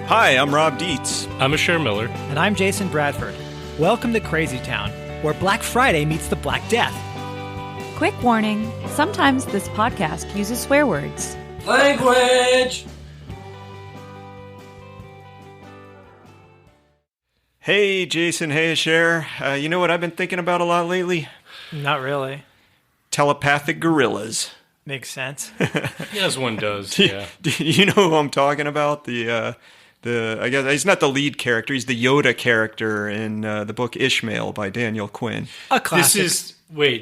Hi, I'm Rob Dietz. I'm Asher Miller. And I'm Jason Bradford. Welcome to Crazy Town, where Black Friday meets the Black Death. Quick warning, sometimes this podcast uses swear words. Language! Hey, Jason. Hey, Asher. You know what I've been thinking about a lot lately? Not really. Telepathic gorillas. Makes sense. As one does, yeah. Do you know who I'm talking about? I guess he's not the lead character. He's the Yoda character in the book Ishmael by Daniel Quinn. A classic.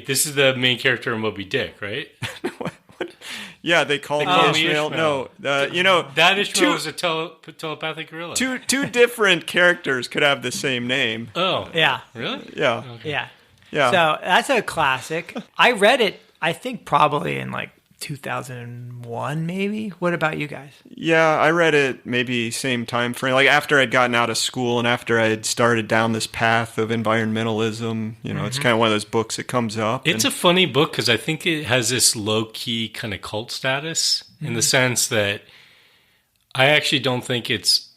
This is the main character in Moby Dick, right? What? Yeah, they call him Ishmael. No, that Ishmael was a telepathic gorilla. Two different characters could have the same name. Oh, Yeah. really? Yeah. Yeah. Yeah. So that's a classic. I read it, I think, probably in like 2001, maybe. What about you guys? Yeah, I read it maybe same time frame, like after I'd gotten out of school and after I had started down this path of environmentalism. You know, It's kind of one of those books that comes up. It's a funny book because I think it has this low-key kind of cult status in the sense that I actually don't think it's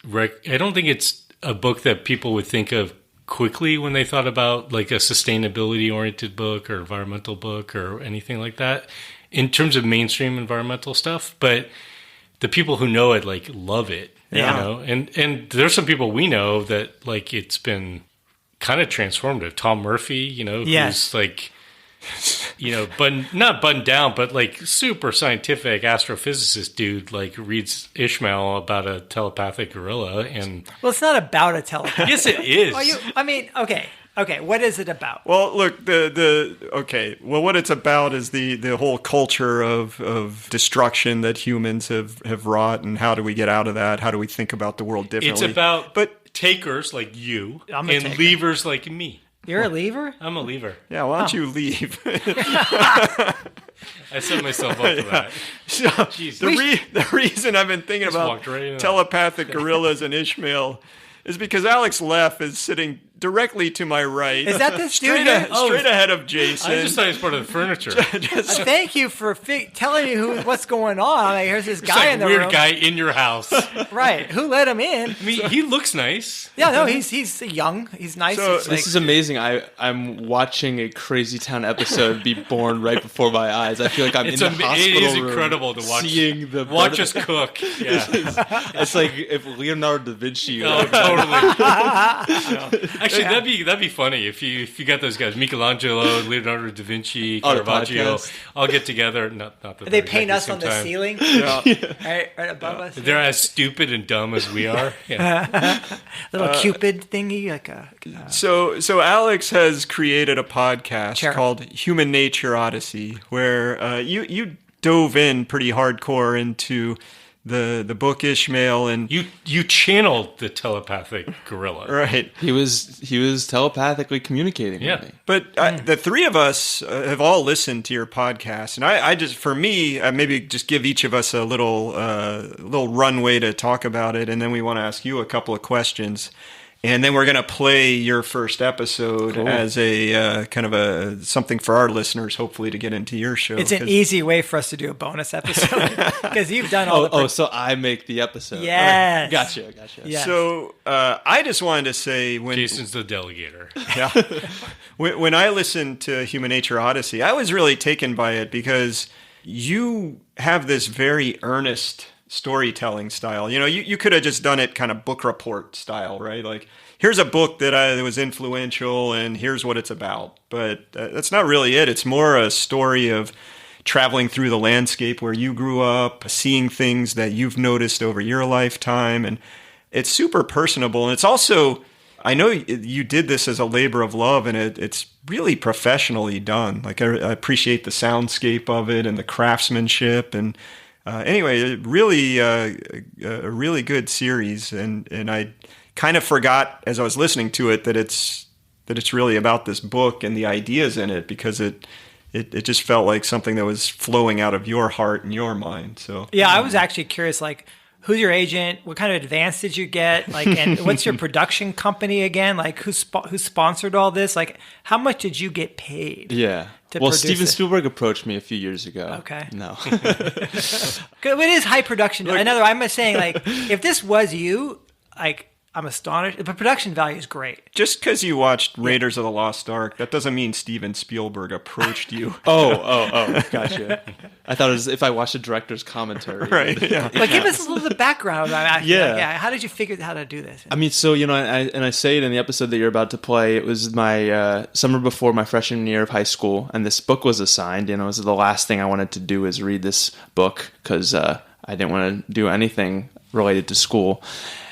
a book that people would think of quickly when they thought about like a sustainability-oriented book or environmental book or anything like that. In terms of mainstream environmental stuff, but the people who know it like love it, you know. And there's some people we know that like it's been kind of transformative. Tom Murphy, you know, who's like, you know, but not buttoned down, but like super scientific astrophysicist dude, like reads Ishmael about a telepathic gorilla, and Well, it's not about a telepath. yes, it is. Okay, what is it about? Well, look, what it's about is the whole culture of destruction that humans have wrought, and how do we get out of that? How do we think about the world differently? It's about takers like you I'm a and taker. leavers like me. You're a lever? I'm a lever. Yeah, why don't you leave? I set myself up for that. So, the reason I've been thinking about walked right into that. telepathic gorillas and Ishmael is because Alex Leff is sitting directly to my right. Is that this straight, dude? straight ahead of Jason. I just thought he was part of the furniture. Thank you for telling me what's going on. Like, here's this It's guy like in the weird room. guy in your house. Right. Who let him in? I mean, he looks nice. Yeah, no, he's young. He's nice. So- He's This is amazing. I'm watching a Crazy Town episode be born right before my eyes. I feel like I'm in the hospital It is room incredible to watch. seeing the Watch us cook. Yeah. It's like if Leonardo da Vinci. Oh, totally. Yeah. Actually, that'd be funny if you got those guys, Michelangelo, Leonardo da Vinci, On a Caravaggio, podcast. all get together. Not that they they're paint exactly us on the time. ceiling, Yeah. right above us. They're as stupid and dumb as we are. Yeah. Little Cupid thingy, like a. So Alex has created a podcast Sure. called Human Nature Odyssey, where you dove in pretty hardcore into the book Ishmael, and You channeled the telepathic gorilla. right. He was telepathically communicating Yeah. with me. But the three of us have all listened to your podcast, and I just, for me, maybe just give each of us a little runway to talk about it, and then we want to ask you a couple of questions, and then we're going to play your first episode as a kind of something for our listeners, hopefully, to get into your show. It's an easy way for us to do a bonus episode because you've done all the. So I make the episode. Yes. Gotcha. Yes. So I just wanted to say Jason's the delegator. when I listened to Human Nature Odyssey, I was really taken by it because you have this very earnest storytelling style. You know, you could have just done it kind of book report style, right? Like, here's a book that was influential and here's what it's about. But that's not really it. It's more a story of traveling through the landscape where you grew up, seeing things that you've noticed over your lifetime. And it's super personable. And it's also, I know you did this as a labor of love, and it's really professionally done. Like, I appreciate the soundscape of it and the craftsmanship. And anyway, really a really good series. And I kind of forgot as I was listening to it that it's really about this book and the ideas in it, because it just felt like something that was flowing out of your heart and your mind. So Yeah, I was actually curious, like, who's your agent? What kind of advance did you get? Like, and what's your production company again? Like, who sponsored all this? Like, how much did you get paid? Yeah. to Well, produce Steven it. Spielberg approached me a few years ago. Okay. No. 'Cause it is high production. I'm saying, like, if this was you, like, I'm astonished. The production value is great. Just because you watched Raiders of the Lost Ark, that doesn't mean Steven Spielberg approached you. Gotcha. I thought it was if I watched a director's commentary. Right, yeah. Like, give us a little bit of background. Yeah. Like, how did you figure out how to do this? I mean, so, I say it in the episode that you're about to play. It was my summer before my freshman year of high school, and this book was assigned. It was the last thing I wanted to do is read this book because I didn't want to do anything related to school.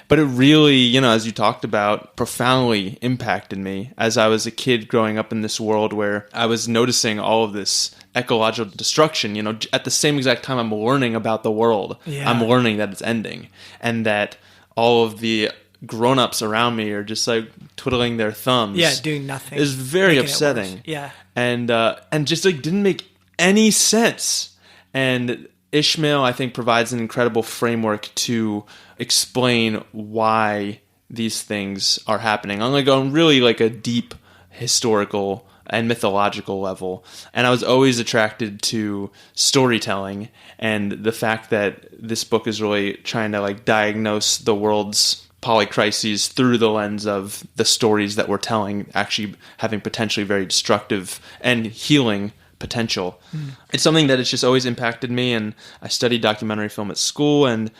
But it really, as you talked about, profoundly impacted me as I was a kid growing up in this world where I was noticing all of this ecological destruction. At the same exact time I'm learning about the world, I'm learning that it's ending and that all of the grown-ups around me are just like twiddling their thumbs. Yeah, doing nothing. It's very upsetting. Yeah. And just like didn't make any sense. And Ishmael, I think, provides an incredible framework to explain why these things are happening on really like a deep historical and mythological level. And I was always attracted to storytelling and the fact that this book is really trying to like diagnose the world's polycrises through the lens of the stories that we're telling actually having potentially very destructive and healing potential. It's something that has just always impacted me, and I studied documentary film at school and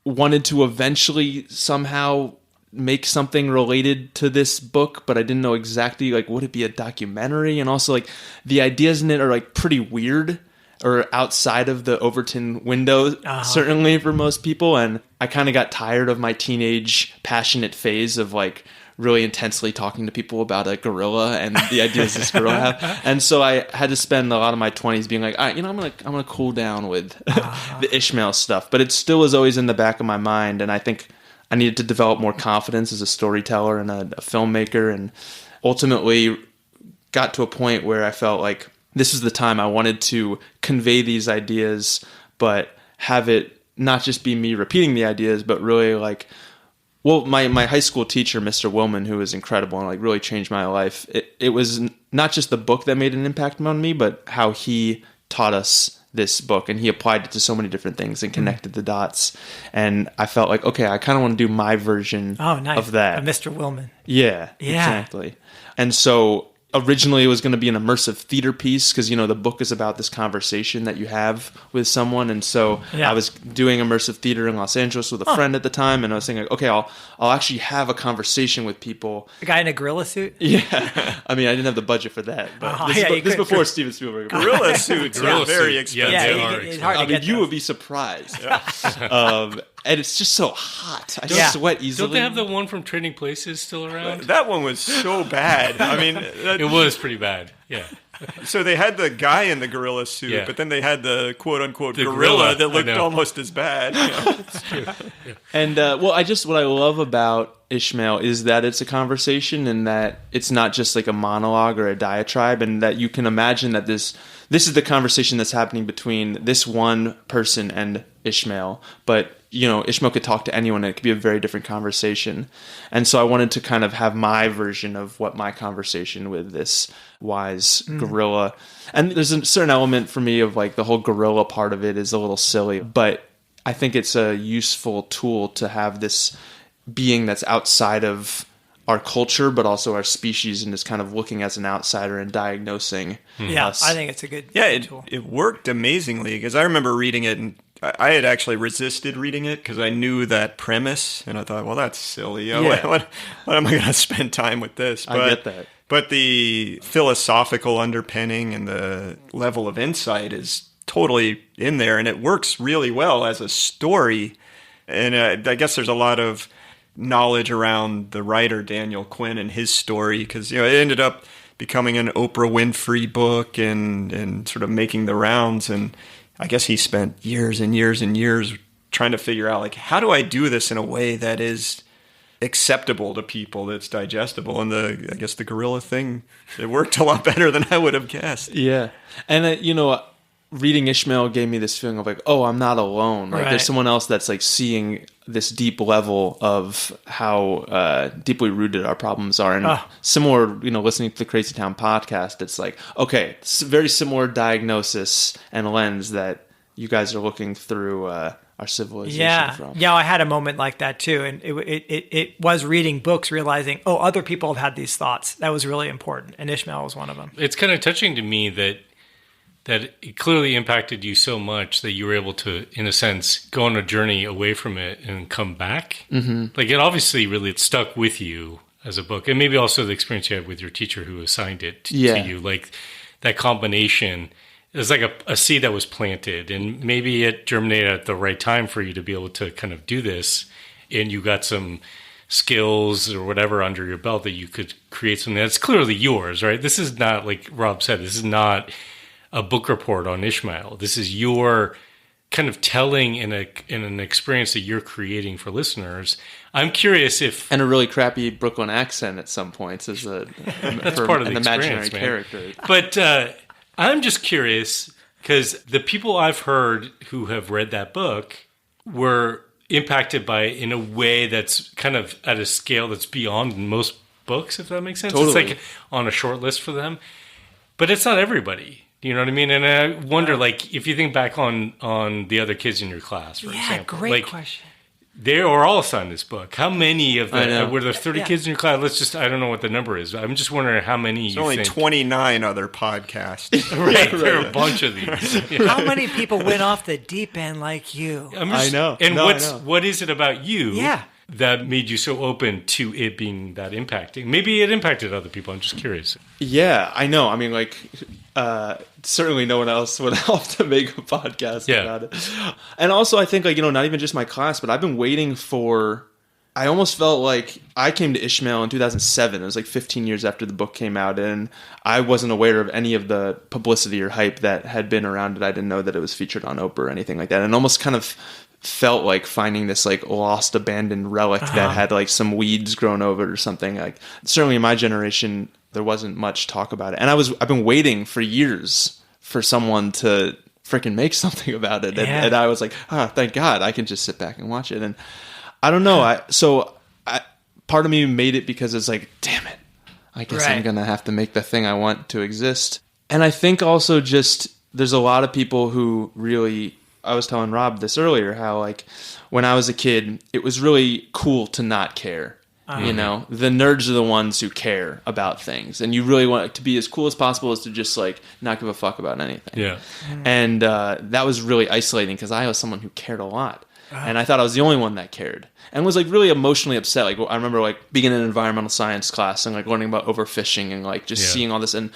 wanted to eventually somehow make something related to this book, but I didn't know exactly like would it be a documentary, and also like the ideas in it are like pretty weird or outside of the Overton window, certainly for most people, and I kind of got tired of my teenage passionate phase of like really intensely talking to people about a gorilla and the ideas this gorilla have. And so I had to spend a lot of my 20s being like, all right, I'm gonna cool down with the Ishmael stuff. But it still was always in the back of my mind, and I think I needed to develop more confidence as a storyteller and a filmmaker, and ultimately got to a point where I felt like this was the time I wanted to convey these ideas, but have it not just be me repeating the ideas, but really like, well, my high school teacher, Mr. Willman, who was incredible and like really changed my life. It was not just the book that made an impact on me, but how he taught us this book, and he applied it to so many different things and connected the dots. And I felt like, okay, I kind of want to do my version of that. Mr. Willman. Yeah, exactly. And so originally it was going to be an immersive theater piece because, the book is about this conversation that you have with someone. And so I was doing immersive theater in Los Angeles with a friend at the time. And I was thinking, okay, I'll actually have a conversation with people. A guy in a gorilla suit? Yeah. I mean, I didn't have the budget for that. But this is before Steven Spielberg. Gorilla suits are very expensive. Yeah, they are. It's hard to get you would be surprised. And it's just so hot. I sweat easily. Don't they have the one from Trading Places still around? That one was so bad. I mean, it was pretty bad. Yeah. So they had the guy in the gorilla suit, but then they had the quote-unquote the gorilla that looked almost as bad. That's true. Yeah. And what I love about Ishmael is that it's a conversation, and that it's not just like a monologue or a diatribe, and that you can imagine that this is the conversation that's happening between this one person and Ishmael. But Ishmael could talk to anyone, and it could be a very different conversation. And so I wanted to kind of have my version of what my conversation with this wise gorilla. And there's a certain element for me of like the whole gorilla part of it is a little silly, but I think it's a useful tool to have this being that's outside of our culture, but also our species, and is kind of looking as an outsider and diagnosing us. I think it's a good tool. It worked amazingly, because I remember reading it, and I had actually resisted reading it because I knew that premise, and I thought, well, that's silly. What am I going to spend time with this? I get that. But the philosophical underpinning and the level of insight is totally in there, and it works really well as a story. And I guess there's a lot of knowledge around the writer Daniel Quinn and his story, because it ended up becoming an Oprah Winfrey book and sort of making the rounds. And I guess he spent years and years and years trying to figure out, like, how do I do this in a way that is acceptable to people, that's digestible? And I guess the gorilla thing, it worked a lot better than I would have guessed. Yeah. And reading Ishmael gave me this feeling of like, oh, I'm not alone. Like there's someone else that's like seeing this deep level of how deeply rooted our problems are. And similar, listening to the Crazy Town podcast, it's like, okay, it's a very similar diagnosis and lens that you guys are looking through our civilization Yeah. from. Yeah, I had a moment like that too. And it was reading books, realizing, oh, other people have had these thoughts. That was really important. And Ishmael was one of them. It's kind of touching to me that it clearly impacted you so much that you were able to, in a sense, go on a journey away from it and come back. Mm-hmm. Like it obviously really stuck with you as a book. And maybe also the experience you had with your teacher who assigned it to you. Like that combination is like a seed that was planted, and maybe it germinated at the right time for you to be able to kind of do this. And you got some skills or whatever under your belt that you could create something that's clearly yours, right? This is not, like Rob said, this is not a book report on Ishmael. This is your kind of telling in an experience that you're creating for listeners. I'm curious if... And a really crappy Brooklyn accent at some points as that's part of the imaginary experience, character. But I'm just curious, because the people I've heard who have read that book were impacted by it in a way that's kind of at a scale that's beyond most books, if that makes sense. Totally. It's like on a short list for them. But it's not everybody. Do you know what I mean? And I wonder, like, if you think back on the other kids in your class, for example. Great question. They were all assigned this book. How many of them? Were there 30 Yeah. kids in your class? I don't know what the number is. I'm just wondering how many There's you only think. 29 other podcasts. Right, there are a bunch of these. Yeah. How many people went off the deep end like you? I know. And No, I know. what is it about you Yeah. that made you so open to it being that impacting? Maybe it impacted other people. I'm just curious. Yeah, I know. I mean, like, certainly no one else would help to make a podcast about it. And also, I think, like, not even just my class, but I've been waiting for... I almost felt like I came to Ishmael in 2007. It was like 15 years after the book came out, and I wasn't aware of any of the publicity or hype that had been around it. I didn't know that it was featured on Oprah or anything like that. And almost kind of felt like finding this like lost, abandoned relic that had like some weeds grown over it or something. Like certainly in my generation, there wasn't much talk about it, and I've been waiting for years for someone to freaking make something about it, and I was like, thank God, I can just sit back and watch it. And I don't know, part of me made it because it's like, damn it, I guess I'm gonna have to make the thing I want to exist. And I think also just there's a lot of people who really. I was telling Rob this earlier, how like when I was a kid, it was really cool to not care. The nerds are the ones who care about things, and you really want it to be as cool as possible as to just like not give a fuck about anything. Yeah. And that was really isolating because I was someone who cared a lot, and I thought I was the only one that cared, and was like really emotionally upset. Like I remember like being in an environmental science class and like learning about overfishing and like just seeing all this and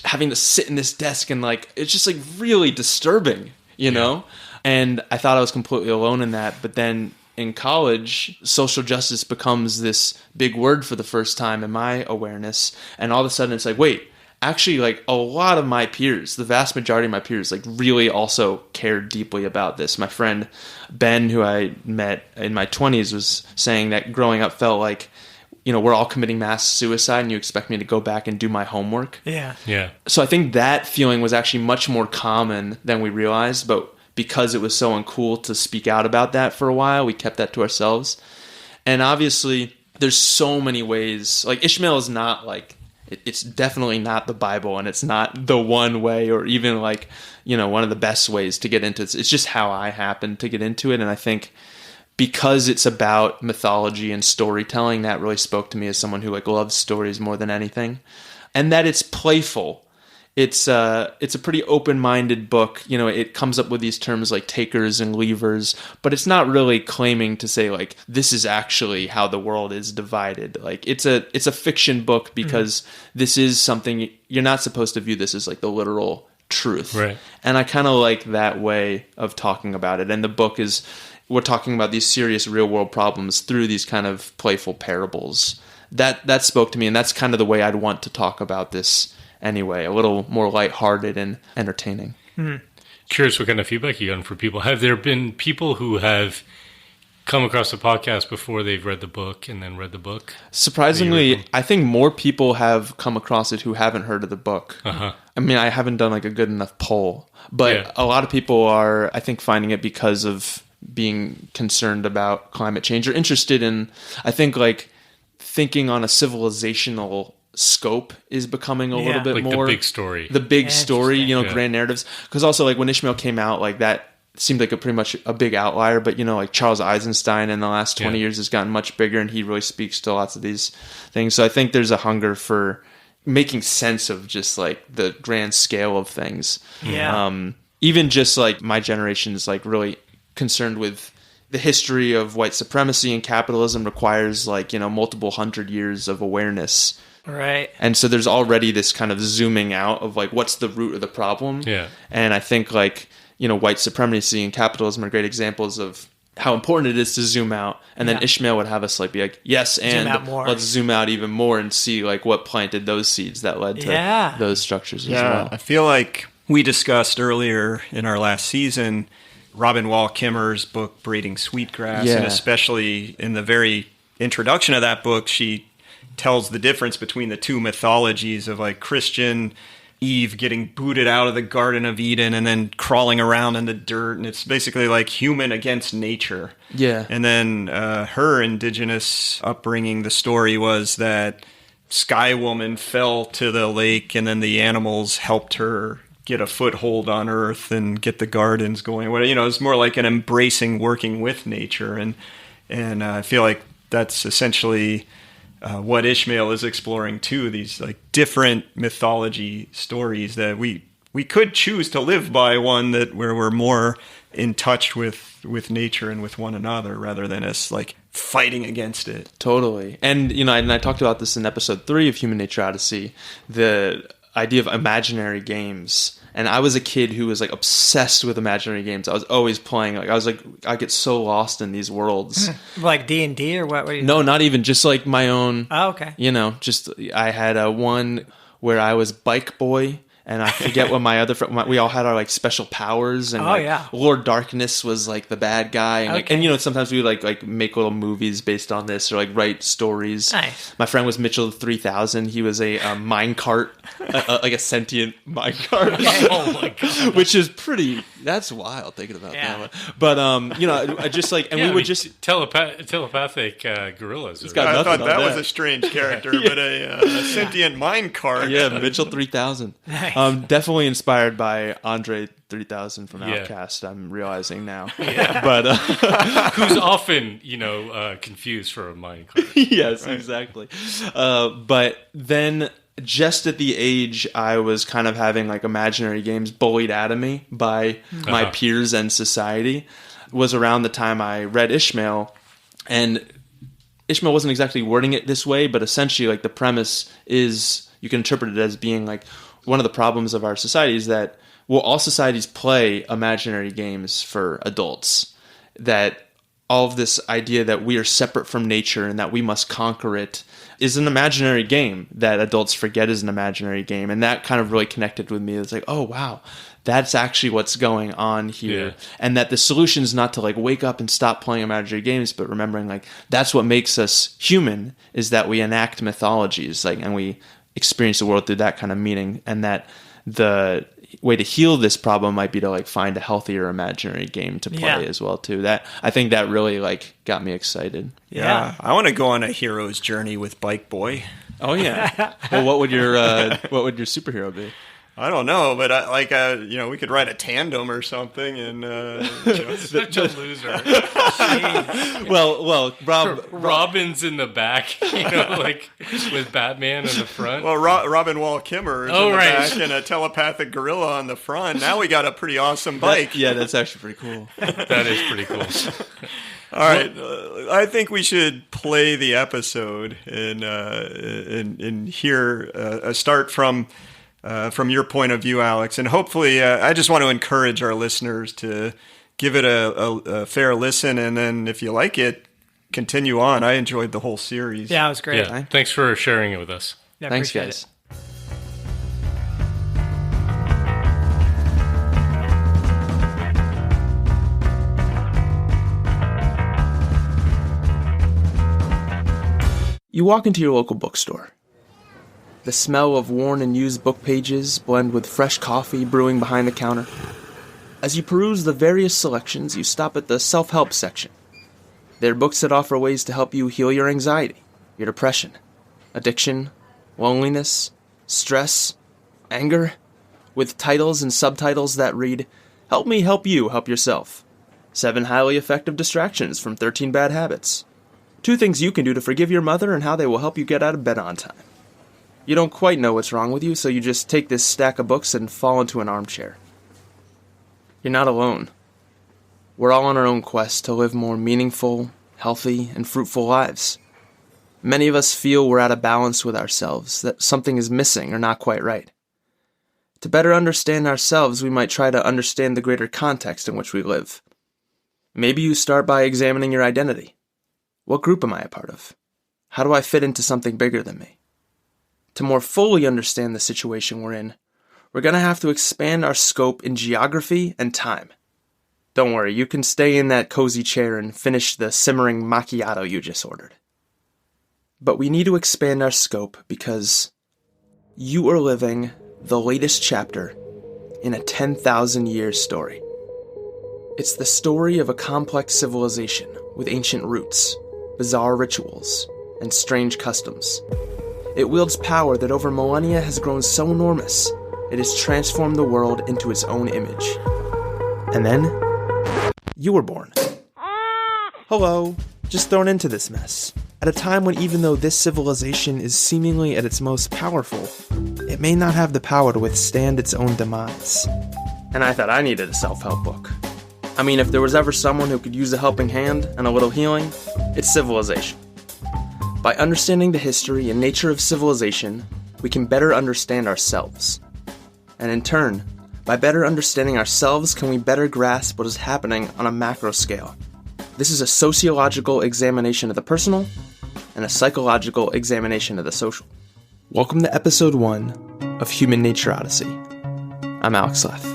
having to sit in this desk and like it's just like really disturbing, you know. And I thought I was completely alone in that. But then in college, social justice becomes this big word for the first time in my awareness. And all of a sudden it's like, wait, actually like a lot of my peers, the vast majority of my peers, like really also cared deeply about this. My friend Ben, who I met in my 20s, was saying that growing up felt like, we're all committing mass suicide and you expect me to go back and do my homework. Yeah. Yeah. So I think that feeling was actually much more common than we realized, but because it was so uncool to speak out about that for a while, we kept that to ourselves. And obviously, there's so many ways. Like, Ishmael is not like, it's definitely not the Bible, and it's not the one way or even like, one of the best ways to get into it. It's just how I happened to get into it. And I think because it's about mythology and storytelling, that really spoke to me as someone who like loves stories more than anything. And that it's playful. It's a pretty open-minded book. It comes up with these terms like takers and leavers, but it's not really claiming to say like this is actually how the world is divided. Like it's a fiction book because this is something you're not supposed to view this as like the literal truth. Right. And I kind of like that way of talking about it. And the book we're talking about these serious real-world problems through these kind of playful parables. That spoke to me, and that's kind of the way I'd want to talk about this. Anyway, a little more lighthearted and entertaining. Curious what kind of feedback you gotten for people. Have there been people who have come across the podcast before they've read the book and then read the book? Surprisingly, I think more people have come across it who haven't heard of the book. Uh-huh. I mean, I haven't done like a good enough poll, but a lot of people are, I think, finding it because of being concerned about climate change or interested in, I think, like thinking on a civilizational scope is becoming a little bit like more the big story. The big story, Interesting. grand narratives. Because also, like when Ishmael came out, like that seemed like pretty much a big outlier, but like Charles Eisenstein in the last 20 years has gotten much bigger, and he really speaks to lots of these things. So I think there's a hunger for making sense of just like the grand scale of things. Yeah. Even just like my generation is like really concerned with the history of white supremacy, and capitalism requires like, multiple 100 years of awareness. Right. And so there's already this kind of zooming out of like, what's the root of the problem? Yeah. And I think like, white supremacy and capitalism are great examples of how important it is to zoom out. And then Ishmael would have us like be like, yes, and let's zoom out even more and see like what planted those seeds that led to those structures as well. I feel like we discussed earlier in our last season Robin Wall Kimmerer's book Braiding Sweetgrass, and especially in the very introduction of that book, she tells the difference between the two mythologies of like Christian Eve getting booted out of the Garden of Eden and then crawling around in the dirt, and it's basically like human against nature. Yeah. And then her indigenous upbringing, the story was that Sky Woman fell to the lake, and then the animals helped her get a foothold on Earth and get the gardens going. It's more like an embracing, working with nature, and I feel like that's essentially what Ishmael is exploring too. These like different mythology stories that we could choose to live by, one that where we're more in touch with nature and with one another, rather than us like fighting against it. Totally. And and I talked about this in episode 3 of Human Nature Odyssey, the idea of imaginary games. And I was a kid who was like obsessed with imaginary games. I was always playing. Like I get so lost in these worlds. Like D&D or what? No, not even. Just like my own. Oh, okay. Just I had one where I was Bike Boy. And I forget what my other friend, we all had our like special powers, and Lord Darkness was like the bad guy, and and sometimes we would like make little movies based on this, or like write stories. Nice. My friend was Mitchell 3000. He was a minecart, like a sentient minecart. Oh my god, which is that's wild thinking about that one. But I just like, and we would just telepathic gorillas. I thought that was a strange character, but a sentient minecart. Yeah, Mitchell 3000. Nice. Definitely inspired by Andre 3000 from Outkast, I'm realizing now. But who's often, confused for a minecart. Yes, exactly. But then just at the age I was kind of having like imaginary games bullied out of me by my peers and society was around the time I read Ishmael. And Ishmael wasn't exactly wording it this way, but essentially like the premise is, you can interpret it as being like, one of the problems of our society is that, all societies play imaginary games for adults. That all of this idea that we are separate from nature and that we must conquer it is an imaginary game that adults forget is an imaginary game. And that kind of really connected with me. It's like, oh, wow, that's actually what's going on here. Yeah. And that the solution is not to like wake up and stop playing imaginary games, but remembering like that's what makes us human, is that we enact mythologies, like, and we experience the world through that kind of meaning, and that the way to heal this problem might be to like find a healthier imaginary game to play as well too. That I think that really like got me excited. Yeah. I want to go on a hero's journey with Bike Boy. Oh yeah. Well, what would your superhero be? I don't know, but we could ride a tandem or something, and such a loser. well, Robin's in the back, like with Batman in the front. Well, Robin Wall Kimmerer is in the back, and a telepathic gorilla on the front. Now we got a pretty awesome bike. That's actually pretty cool. That is pretty cool. All right, I think we should play the episode and hear a start from your point of view, Alex. And hopefully, I just want to encourage our listeners to give it a fair listen. And then if you like it, continue on. I enjoyed the whole series. Yeah, it was great. Yeah, thanks for sharing it with us. Yeah, thanks, guys. You walk into your local bookstore. The smell of worn and used book pages blend with fresh coffee brewing behind the counter. As you peruse the various selections, you stop at the self-help section. There are books that offer ways to help you heal your anxiety, your depression, addiction, loneliness, stress, anger, with titles and subtitles that read, Help me help you help yourself. 7 highly effective distractions from 13 bad habits. 2 things you can do to forgive your mother and how they will help you get out of bed on time. You don't quite know what's wrong with you, so you just take this stack of books and fall into an armchair. You're not alone. We're all on our own quest to live more meaningful, healthy, and fruitful lives. Many of us feel we're out of balance with ourselves, that something is missing or not quite right. To better understand ourselves, we might try to understand the greater context in which we live. Maybe you start by examining your identity. What group am I a part of? How do I fit into something bigger than me? To more fully understand the situation we're in, we're going to have to expand our scope in geography and time. Don't worry, you can stay in that cozy chair and finish the simmering macchiato you just ordered. But we need to expand our scope because you are living the latest chapter in a 10,000-year story. It's the story of a complex civilization with ancient roots, bizarre rituals, and strange customs. It wields power that over millennia has grown so enormous, it has transformed the world into its own image. And then, you were born. Hello, just thrown into this mess. At a time when even though this civilization is seemingly at its most powerful, it may not have the power to withstand its own demise. And I thought I needed a self-help book. I mean, if there was ever someone who could use a helping hand and a little healing, it's civilization. By understanding the history and nature of civilization, we can better understand ourselves. And in turn, by better understanding ourselves, can we better grasp what is happening on a macro scale. This is a sociological examination of the personal and a psychological examination of the social. Welcome to episode 1 of Human Nature Odyssey. I'm Alex Leff.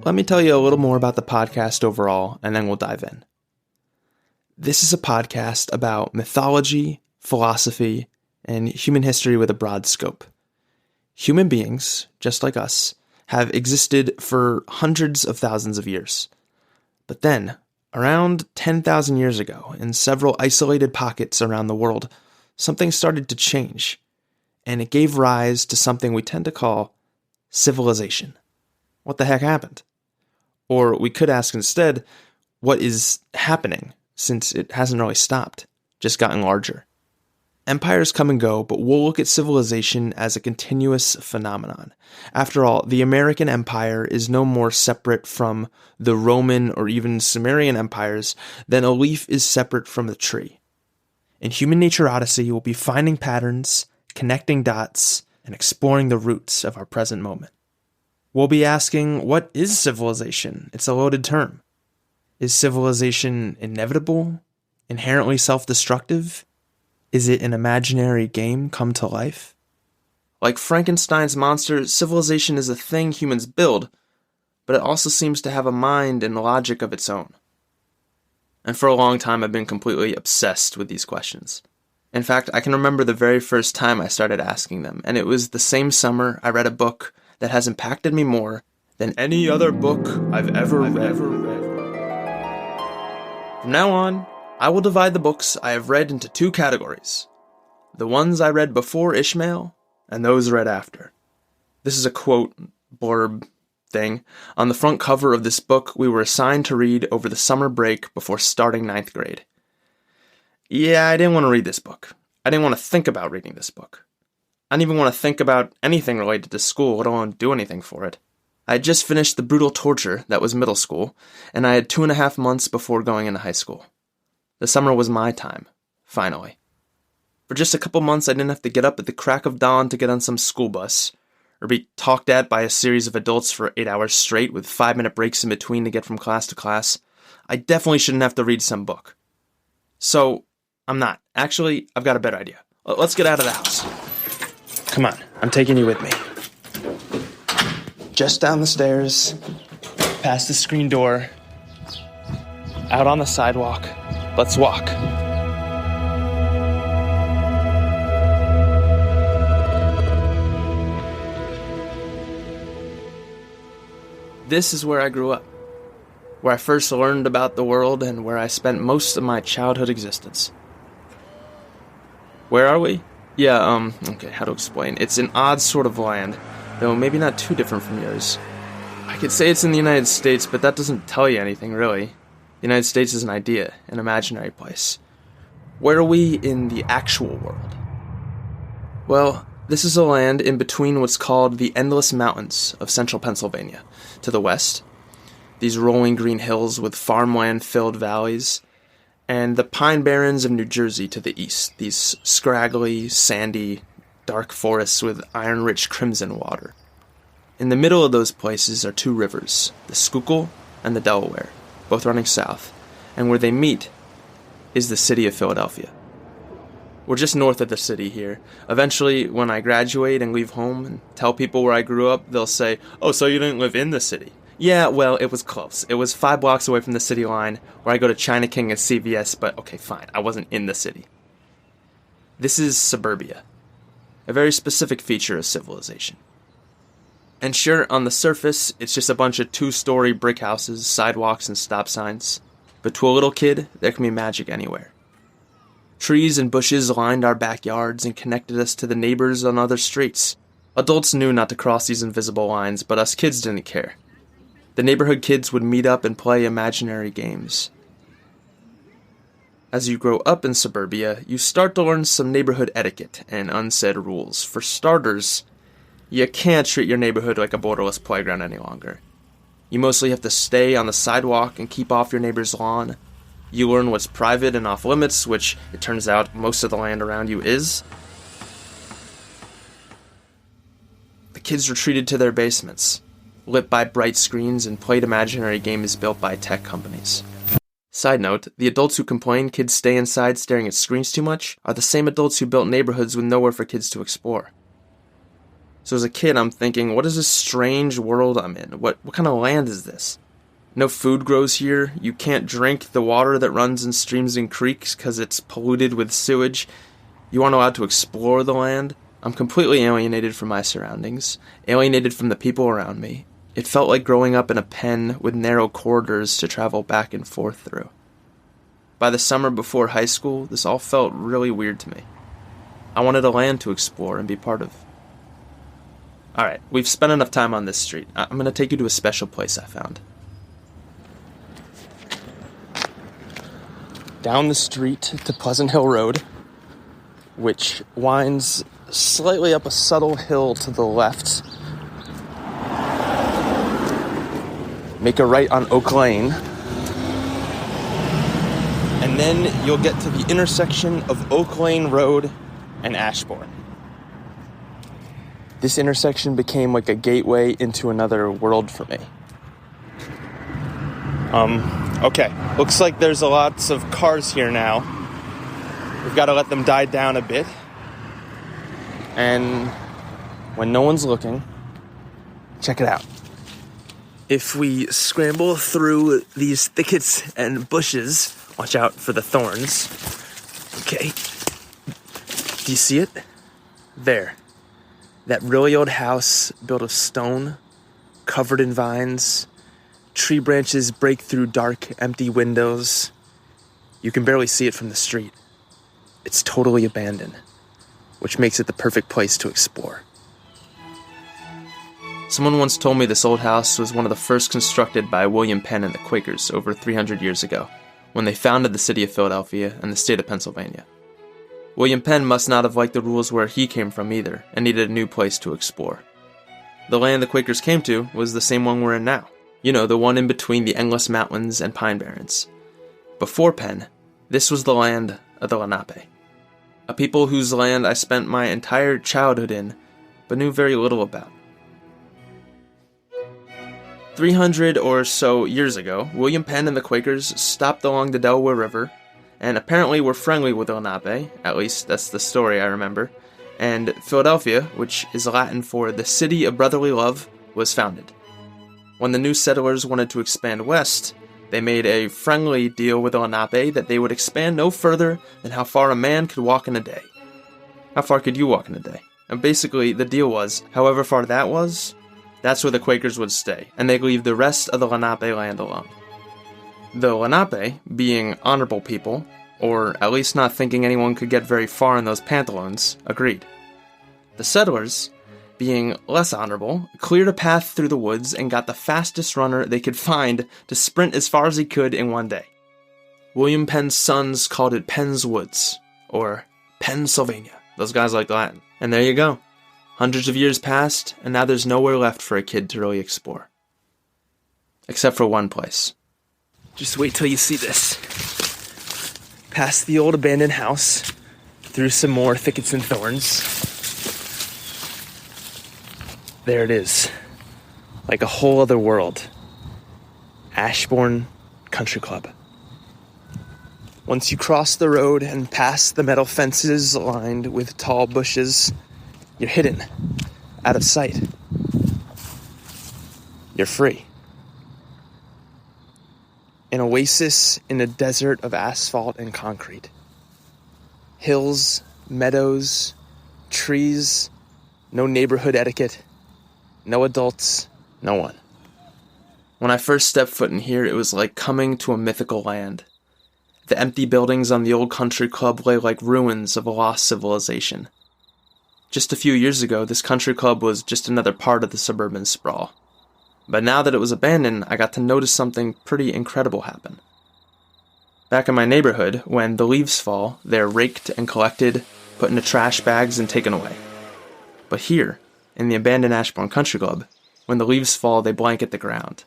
Let me tell you a little more about the podcast overall, and then we'll dive in. This is a podcast about mythology, philosophy, and human history with a broad scope. Human beings, just like us, have existed for hundreds of thousands of years. But then, around 10,000 years ago, in several isolated pockets around the world, something started to change, and it gave rise to something we tend to call civilization. What the heck happened? Or we could ask instead, what is happening, since it hasn't really stopped, just gotten larger? Empires come and go, but we'll look at civilization as a continuous phenomenon. After all, the American Empire is no more separate from the Roman or even Sumerian empires than a leaf is separate from the tree. In Human Nature Odyssey, we'll be finding patterns, connecting dots, and exploring the roots of our present moment. We'll be asking, what is civilization? It's a loaded term. Is civilization inevitable? Inherently self-destructive? Is it an imaginary game come to life? Like Frankenstein's monster, civilization is a thing humans build, but it also seems to have a mind and logic of its own. And for a long time, I've been completely obsessed with these questions. In fact, I can remember the very first time I started asking them, and it was the same summer I read a book that has impacted me more than any other book I've ever read. From now on, I will divide the books I have read into 2 categories. The ones I read before Ishmael, and those read after. This is a quote, blurb thing. On the front cover of this book we were assigned to read over the summer break before starting 9th grade. Yeah, I didn't want to read this book. I didn't want to think about reading this book. I didn't even want to think about anything related to school, let alone do anything for it. I had just finished the brutal torture that was middle school, and I had 2.5 months before going into high school. The summer was my time, finally. For just a couple months, I didn't have to get up at the crack of dawn to get on some school bus, or be talked at by a series of adults for 8 hours straight with 5-minute breaks in between to get from class to class. I definitely shouldn't have to read some book. So, I'm not. Actually, I've got a better idea. Let's get out of the house. Come on, I'm taking you with me. Just down the stairs, past the screen door, Out on the sidewalk. Let's walk. This is where I grew up, where I first learned about the world and where I spent most of my childhood existence. Where are we? Yeah, okay, how to explain. It's an odd sort of land, though maybe not too different from yours. I could say it's in the United States, but that doesn't tell you anything, really. The United States is an idea, an imaginary place. Where are we in the actual world? Well, this is a land in between what's called the Endless Mountains of central Pennsylvania, to the west, these rolling green hills with farmland-filled valleys, and the Pine Barrens of New Jersey to the east, these scraggly, sandy, dark forests with iron-rich crimson water. In the middle of those places are two rivers, the Schuylkill and the Delaware, both running south, and where they meet is the city of Philadelphia. We're just north of the city here. Eventually, when I graduate and leave home and tell people where I grew up, they'll say, "Oh, so you didn't live in the city?" Yeah, well, it was close. It was 5 blocks away from the city line, where I go to China King and CVS, but okay, fine, I wasn't in the city. This is suburbia, a very specific feature of civilization. And sure, on the surface, it's just a bunch of 2-story brick houses, sidewalks, and stop signs. But to a little kid, there can be magic anywhere. Trees and bushes lined our backyards and connected us to the neighbors on other streets. Adults knew not to cross these invisible lines, but us kids didn't care. The neighborhood kids would meet up and play imaginary games. As you grow up in suburbia, you start to learn some neighborhood etiquette and unsaid rules. For starters, you can't treat your neighborhood like a borderless playground any longer. You mostly have to stay on the sidewalk and keep off your neighbor's lawn. You learn what's private and off limits, which it turns out most of the land around you is. The kids retreated to their basements, lit by bright screens, and played imaginary games built by tech companies. Side note, the adults who complain kids stay inside staring at screens too much are the same adults who built neighborhoods with nowhere for kids to explore. So as a kid, I'm thinking, what is this strange world I'm in? What kind of land is this? No food grows here. You can't drink the water that runs in streams and creeks because it's polluted with sewage. You aren't allowed to explore the land. I'm completely alienated from my surroundings, alienated from the people around me. It felt like growing up in a pen with narrow corridors to travel back and forth through. By the summer before high school, this all felt really weird to me. I wanted a land to explore and be part of. Alright, we've spent enough time on this street. I'm going to take you to a special place I found. Down the street to Pleasant Hill Road, which winds slightly up a subtle hill to the left. Make a right on Oak Lane. And then you'll get to the intersection of Oak Lane Road and Ashbourne. This intersection became like a gateway into another world for me. Okay. Looks like there's lots of cars here now. We've got to let them die down a bit. And when no one's looking, check it out. If we scramble through these thickets and bushes, watch out for the thorns. Okay. Do you see it? There. That really old house built of stone, covered in vines. Tree branches break through dark, empty windows. You can barely see it from the street. It's totally abandoned, which makes it the perfect place to explore. Someone once told me this old house was one of the first constructed by William Penn and the Quakers over 300 years ago, when they founded the city of Philadelphia and the state of Pennsylvania. William Penn must not have liked the rules where he came from either, and needed a new place to explore. The land the Quakers came to was the same one we're in now. You know, the one in between the Endless Mountains and Pine Barrens. Before Penn, this was the land of the Lenape, a people whose land I spent my entire childhood in, but knew very little about. 300 or so years ago, William Penn and the Quakers stopped along the Delaware River, and apparently were friendly with the Lenape, at least that's the story I remember, and Philadelphia, which is Latin for the city of brotherly love, was founded. When the new settlers wanted to expand west, They made a friendly deal with the Lenape that they would expand no further than how far a man could walk in a day. How far could you walk in a day? And basically, the deal was, however far that was, that's where the Quakers would stay, and they'd leave the rest of the Lenape land alone. The Lenape, being honorable people, or at least not thinking anyone could get very far in those pantaloons, agreed. The settlers, being less honorable, cleared a path through the woods and got the fastest runner they could find to sprint as far as he could in one day. William Penn's sons called it Penn's Woods, or Pennsylvania. Those guys like Latin. And there you go. Hundreds of years passed, and now there's nowhere left for a kid to really explore. Except for one place. Just wait till you see this. Past the old abandoned house, through some more thickets and thorns. There it is. Like a whole other world. Ashbourne Country Club. Once you cross the road and pass the metal fences lined with tall bushes, you're hidden, out of sight. You're free. An oasis in a desert of asphalt and concrete. Hills, meadows, trees, no neighborhood etiquette, no adults, no one. When I first stepped foot in here, it was like coming to a mythical land. The empty buildings on the old country club lay like ruins of a lost civilization. Just a few years ago, this country club was just another part of the suburban sprawl. But now that it was abandoned, I got to notice something pretty incredible happen. Back in my neighborhood, when the leaves fall, they're raked and collected, put into trash bags, and taken away. But here, in the abandoned Ashbourne Country Club, when the leaves fall, they blanket the ground.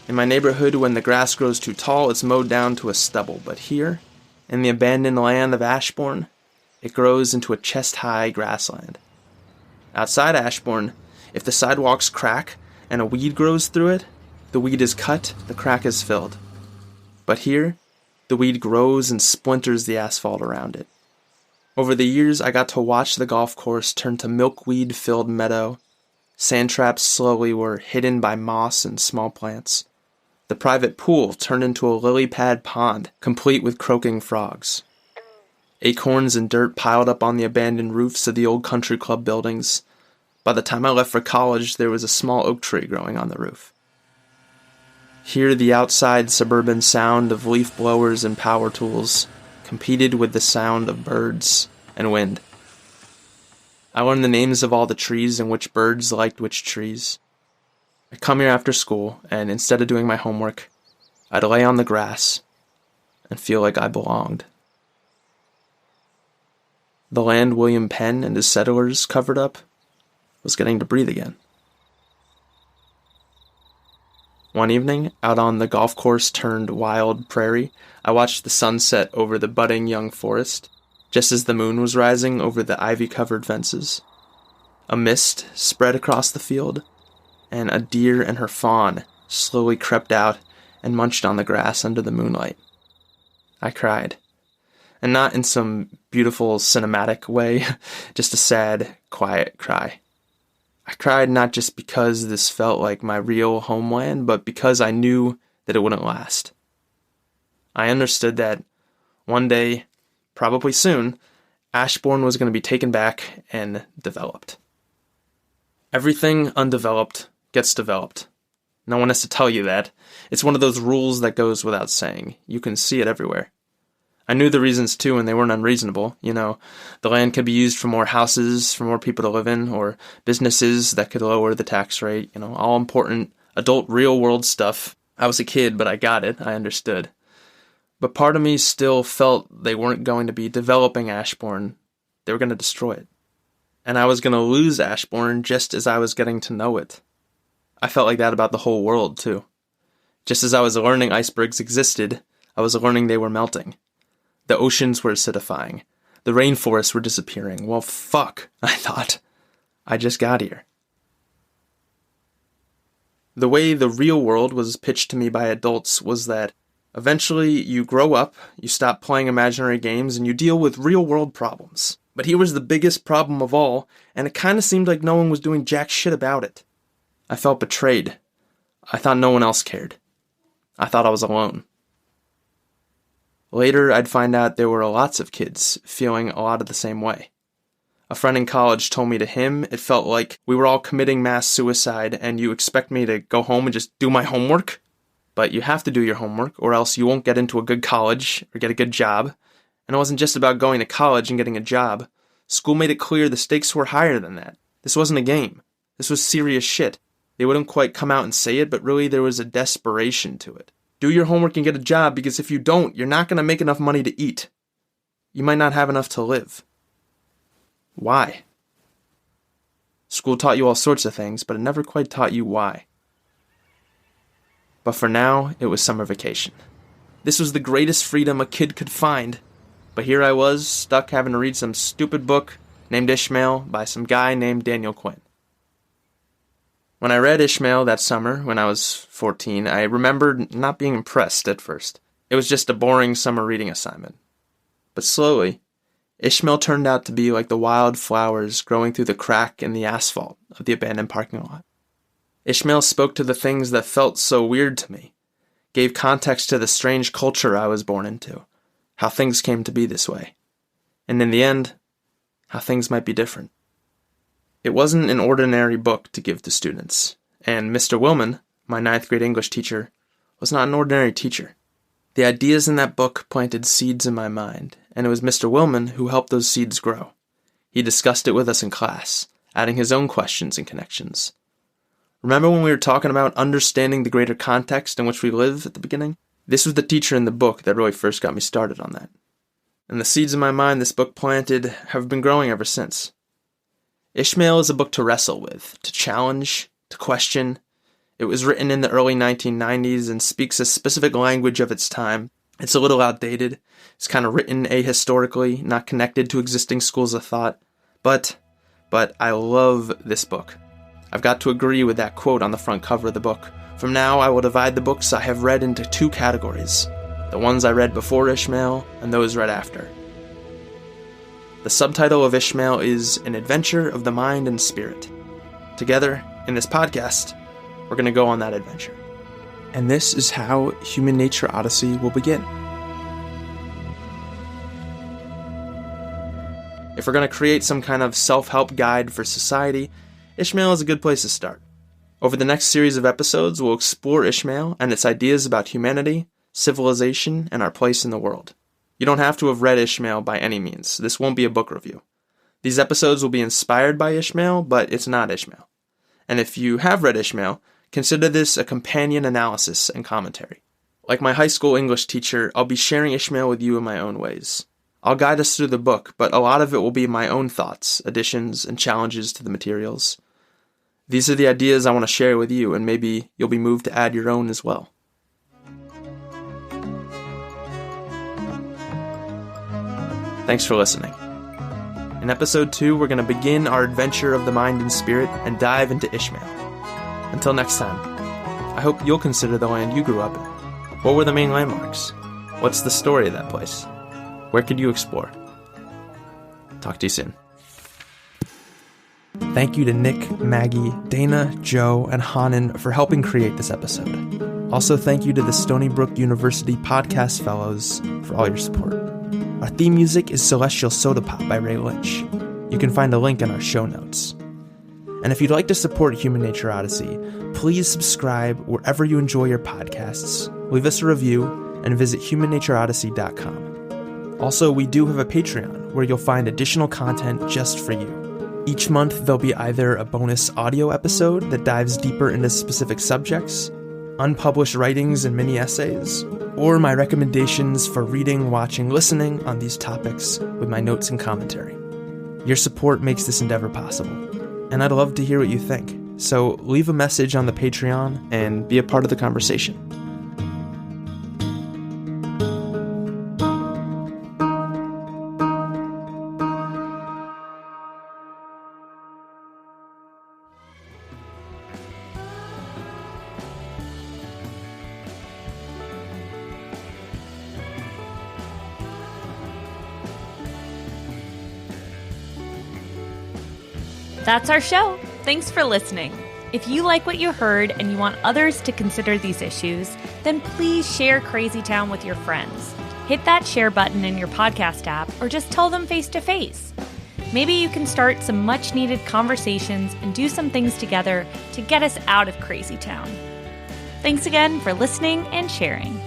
In my neighborhood, when the grass grows too tall, it's mowed down to a stubble. But here, in the abandoned land of Ashbourne, it grows into a chest-high grassland. Outside Ashbourne, if the sidewalks crack and a weed grows through it, the weed is cut, the crack is filled. But here, the weed grows and splinters the asphalt around it. Over the years, I got to watch the golf course turn to milkweed-filled meadow. Sand traps slowly were hidden by moss and small plants. The private pool turned into a lily-pad pond, complete with croaking frogs. Acorns and dirt piled up on the abandoned roofs of the old country club buildings. By the time I left for college, there was a small oak tree growing on the roof. Here, the outside suburban sound of leaf blowers and power tools competed with the sound of birds and wind. I learned the names of all the trees and which birds liked which trees. I'd come here after school, and instead of doing my homework, I'd lay on the grass and feel like I belonged. The land William Penn and his settlers covered up was getting to breathe again. One evening, out on the golf course turned wild prairie, I watched the sun set over the budding young forest, just as the moon was rising over the ivy-covered fences. A mist spread across the field, and a deer and her fawn slowly crept out and munched on the grass under the moonlight. I cried. And not in some beautiful cinematic way, just a sad, quiet cry. I cried not just because this felt like my real homeland, but because I knew that it wouldn't last. I understood that one day, probably soon, Ashbourne was going to be taken back and developed. Everything undeveloped gets developed. No one has to tell you that. It's one of those rules that goes without saying. You can see it everywhere. I knew the reasons too, and they weren't unreasonable. You know, the land could be used for more houses, for more people to live in, or businesses that could lower the tax rate. You know, all important adult real world stuff. I was a kid, but I got it. I understood. But part of me still felt they weren't going to be developing Ashbourne. They were going to destroy it. And I was going to lose Ashbourne just as I was getting to know it. I felt like that about the whole world too. Just as I was learning icebergs existed, I was learning they were melting. The oceans were acidifying. The rainforests were disappearing. Well, fuck, I thought. I just got here. The way the real world was pitched to me by adults was that eventually you grow up, you stop playing imaginary games, and you deal with real world problems. But here was the biggest problem of all, and it kind of seemed like no one was doing jack shit about it. I felt betrayed. I thought no one else cared. I thought I was alone. Later, I'd find out there were lots of kids feeling a lot of the same way. A friend in college told me to him it felt like we were all committing mass suicide and you expect me to go home and just do my homework? But you have to do your homework or else you won't get into a good college or get a good job. And it wasn't just about going to college and getting a job. School made it clear the stakes were higher than that. This wasn't a game. This was serious shit. They wouldn't quite come out and say it, but really there was a desperation to it. Do your homework and get a job, because if you don't, you're not going to make enough money to eat. You might not have enough to live. Why? School taught you all sorts of things, but it never quite taught you why. But for now, it was summer vacation. This was the greatest freedom a kid could find. But here I was, stuck having to read some stupid book named Ishmael by some guy named Daniel Quinn. When I read Ishmael that summer, when I was 14, I remembered not being impressed at first. It was just a boring summer reading assignment. But slowly, Ishmael turned out to be like the wild flowers growing through the crack in the asphalt of the abandoned parking lot. Ishmael spoke to the things that felt so weird to me, gave context to the strange culture I was born into, how things came to be this way, and in the end, how things might be different. It wasn't an ordinary book to give to students, and Mr. Willman, my 9th grade English teacher, was not an ordinary teacher. The ideas in that book planted seeds in my mind, and it was Mr. Willman who helped those seeds grow. He discussed it with us in class, adding his own questions and connections. Remember when we were talking about understanding the greater context in which we live at the beginning? This was the teacher in the book that really first got me started on that. And the seeds in my mind this book planted have been growing ever since. Ishmael is a book to wrestle with, to challenge, to question. It was written in the early 1990s and speaks a specific language of its time. It's a little outdated. It's kind of written ahistorically, not connected to existing schools of thought. But I love this book. I've got to agree with that quote on the front cover of the book. From now, I will divide the books I have read into 2 categories. The ones I read before Ishmael and those read after. The subtitle of Ishmael is An Adventure of the Mind and Spirit. Together, in this podcast, we're going to go on that adventure. And this is how Human Nature Odyssey will begin. If we're going to create some kind of self-help guide for society, Ishmael is a good place to start. Over the next series of episodes, we'll explore Ishmael and its ideas about humanity, civilization, and our place in the world. You don't have to have read Ishmael by any means. This won't be a book review. These episodes will be inspired by Ishmael, but it's not Ishmael. And if you have read Ishmael, consider this a companion analysis and commentary. Like my high school English teacher, I'll be sharing Ishmael with you in my own ways. I'll guide us through the book, but a lot of it will be my own thoughts, additions, and challenges to the materials. These are the ideas I want to share with you, and maybe you'll be moved to add your own as well. Thanks for listening. In episode 2, we're going to begin our adventure of the mind and spirit and dive into Ishmael. Until next time, I hope you'll consider the land you grew up in. What were the main landmarks? What's the story of that place? Where could you explore? Talk to you soon. Thank you to Nick, Maggie, Dana, Joe, and Hanan for helping create this episode. Also, thank you to the Stony Brook University Podcast Fellows for all your support. Our theme music is Celestial Soda Pop by Ray Lynch. You can find a link in our show notes. And if you'd like to support Human Nature Odyssey, please subscribe wherever you enjoy your podcasts, leave us a review, and visit humannatureodyssey.com. Also, we do have a Patreon where you'll find additional content just for you. Each month, there'll be either a bonus audio episode that dives deeper into specific subjects, unpublished writings and mini essays, or my recommendations for reading, watching, listening on these topics with my notes and commentary. Your support makes this endeavor possible, and I'd love to hear what you think. So leave a message on the Patreon and be a part of the conversation. That's our show. Thanks for listening. If you like what you heard and you want others to consider these issues, then then please share Crazy Town with your friends. Hit that share button in your podcast app or just tell them face to face. Maybe you can start some much needed conversations and do some things together to get us out of Crazy Town. Thanks again for listening and sharing.